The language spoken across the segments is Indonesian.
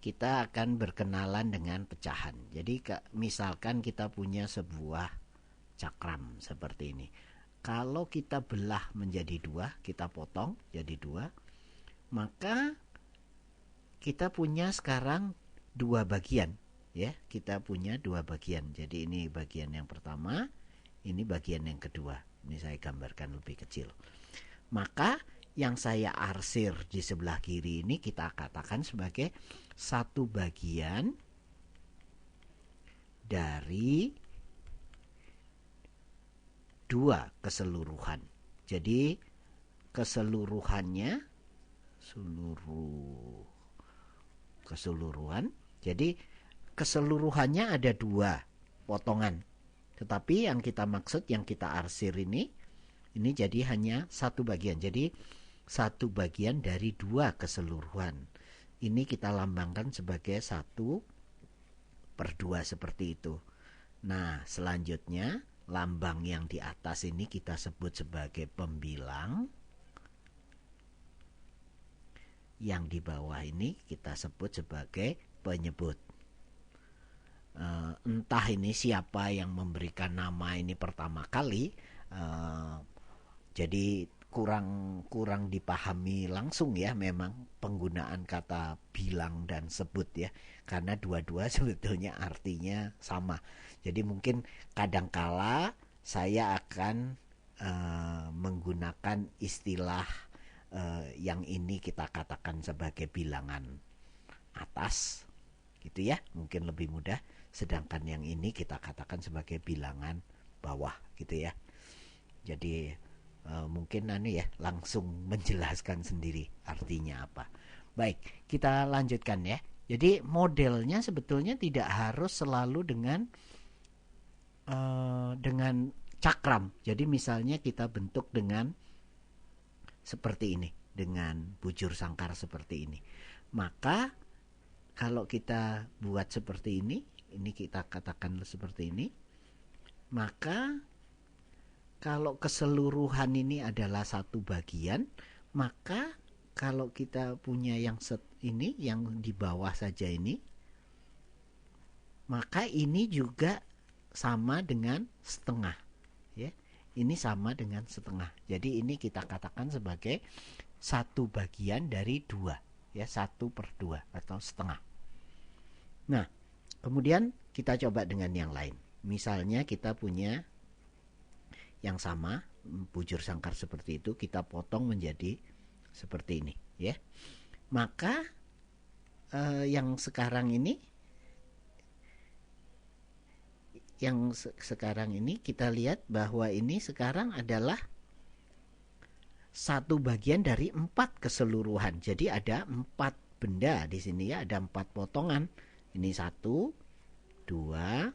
kita akan berkenalan dengan pecahan. Jadi misalkan kita punya sebuah cakram seperti ini. Kalau kita belah menjadi dua, kita potong jadi dua, maka kita punya sekarang dua bagian, ya. Kita punya dua bagian. Jadi ini bagian yang pertama, ini bagian yang kedua. Ini saya gambarkan lebih kecil. Maka yang saya arsir di sebelah kiri ini kita katakan sebagai satu bagian dari dua keseluruhan. Jadi keseluruhannya keseluruhan. Jadi keseluruhannya ada dua potongan. Tetapi yang kita maksud, yang kita arsir ini jadi hanya satu bagian. Jadi satu bagian dari dua keseluruhan. Ini kita lambangkan sebagai 1/2 seperti itu. Nah, selanjutnya lambang yang di atas ini kita sebut sebagai pembilang. Yang di bawah ini kita sebut sebagai penyebut. Entah ini siapa yang memberikan nama ini pertama kali, jadi kurang dipahami langsung ya, memang penggunaan kata bilang dan sebut ya, karena dua-dua sebetulnya artinya sama. Jadi mungkin kadangkala saya akan menggunakan istilah yang ini kita katakan sebagai bilangan atas gitu ya, mungkin lebih mudah. Sedangkan yang ini kita katakan sebagai bilangan bawah gitu ya. Jadi mungkin ya langsung menjelaskan sendiri artinya apa. Baik, kita lanjutkan ya. Jadi modelnya sebetulnya tidak harus selalu dengan cakram. Jadi misalnya kita bentuk dengan seperti ini, dengan bujur sangkar seperti ini. Maka kalau kita buat seperti ini kita katakan seperti ini, maka kalau keseluruhan ini adalah satu bagian, maka kalau kita punya yang ini, yang di bawah saja ini, maka ini juga sama dengan setengah ya. Ini sama dengan setengah. Jadi ini kita katakan sebagai satu bagian dari dua ya, 1/2 atau setengah. Nah, kemudian kita coba dengan yang lain. Misalnya kita punya yang sama, bujur sangkar seperti itu, kita potong menjadi seperti ini ya. Maka yang sekarang ini kita lihat bahwa ini sekarang adalah satu bagian dari 4 keseluruhan. Jadi ada 4 benda di sini ya, ada 4 potongan. Ini 1, 2,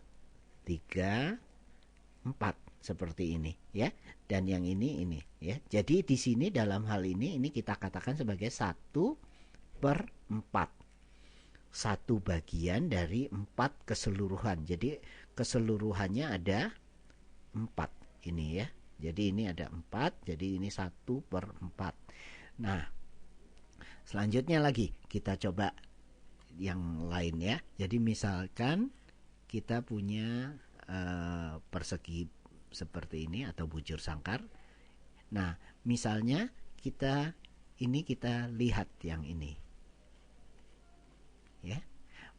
3, 4 seperti ini ya. Dan yang ini ya. Jadi di sini dalam hal ini kita katakan sebagai 1/4. Satu bagian dari 4 keseluruhan. Jadi keseluruhannya ada 4 ini ya. Jadi ini ada 4, jadi ini 1/4. Nah, selanjutnya lagi kita coba yang lain ya. Jadi misalkan kita punya persegi seperti ini atau bujur sangkar. Nah, misalnya kita lihat yang ini ya.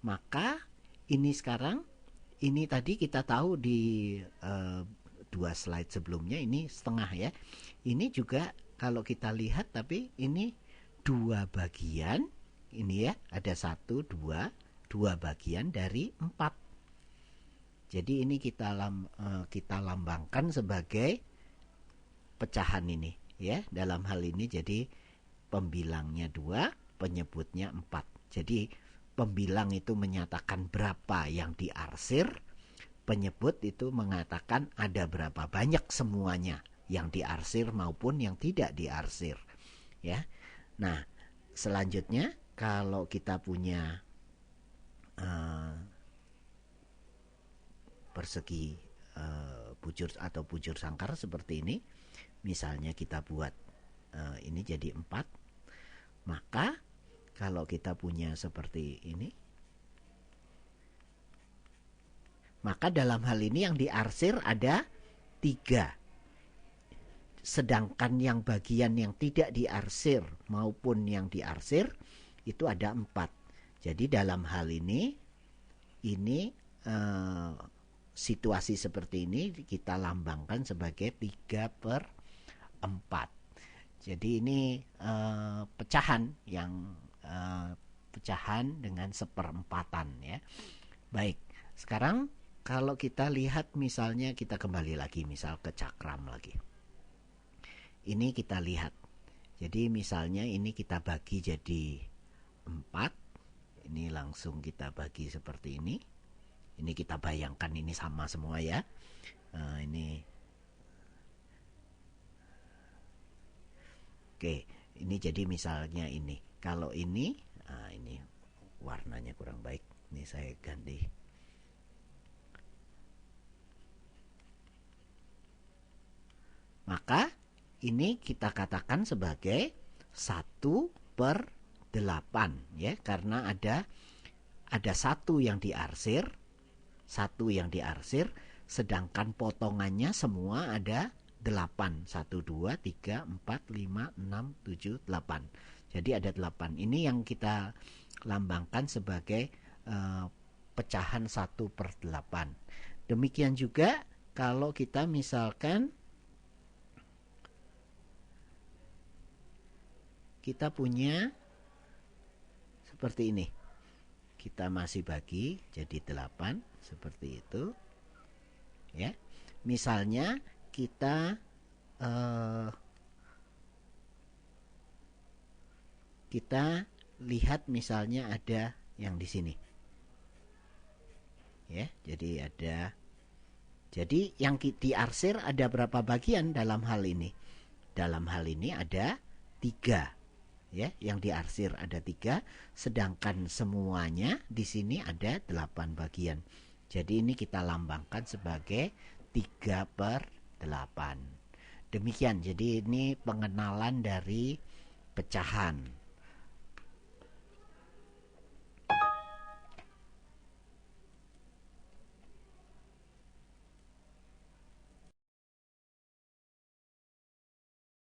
Maka ini sekarang, ini tadi kita tahu di 2 slide sebelumnya ini setengah ya. Ini juga kalau kita lihat, tapi ini 2 bagian ini ya, ada 1, 2 bagian dari 4. Jadi ini kita lambangkan sebagai pecahan ini ya. Dalam hal ini jadi pembilangnya 2, penyebutnya 4. Jadi pembilang itu menyatakan berapa yang diarsir, penyebut itu mengatakan ada berapa banyak semuanya yang diarsir maupun yang tidak diarsir ya. Nah, selanjutnya kalau kita punya persegi bujur atau bujur sangkar seperti ini, misalnya kita buat ini jadi 4, maka Kalau kita punya seperti ini, maka dalam hal ini yang diarsir ada 3. Sedangkan yang bagian yang tidak diarsir maupun yang diarsir itu ada 4. Jadi dalam hal ini situasi seperti ini kita lambangkan sebagai 3/4. Jadi ini pecahan dengan seperempatan ya. Baik, sekarang kalau kita lihat misalnya kita kembali lagi misal ke cakram lagi. Ini kita lihat. Jadi misalnya ini kita bagi jadi 4. Ini langsung kita bagi seperti ini. Ini kita bayangkan ini sama semua ya. Ini. Oke, ini jadi misalnya ini. Kalau ini warnanya kurang baik. Ini saya ganti. Maka ini kita katakan sebagai 1/8 ya, karena ada 1 yang diarsir, sedangkan potongannya semua ada 8. 1, 2, 3, 4, 5, 6, 7, 8. Jadi ada 8. Ini yang kita lambangkan sebagai pecahan 1/8. Demikian juga kalau kita misalkan kita punya seperti ini. Kita masih bagi jadi 8 seperti itu. Ya. Misalnya kita lihat misalnya ada yang di sini. Ya, jadi yang diarsir ada berapa bagian dalam hal ini? Dalam hal ini ada 3. Ya, yang diarsir ada 3, sedangkan semuanya di sini ada 8 bagian. Jadi ini kita lambangkan sebagai 3/8. Demikian, jadi ini pengenalan dari pecahan.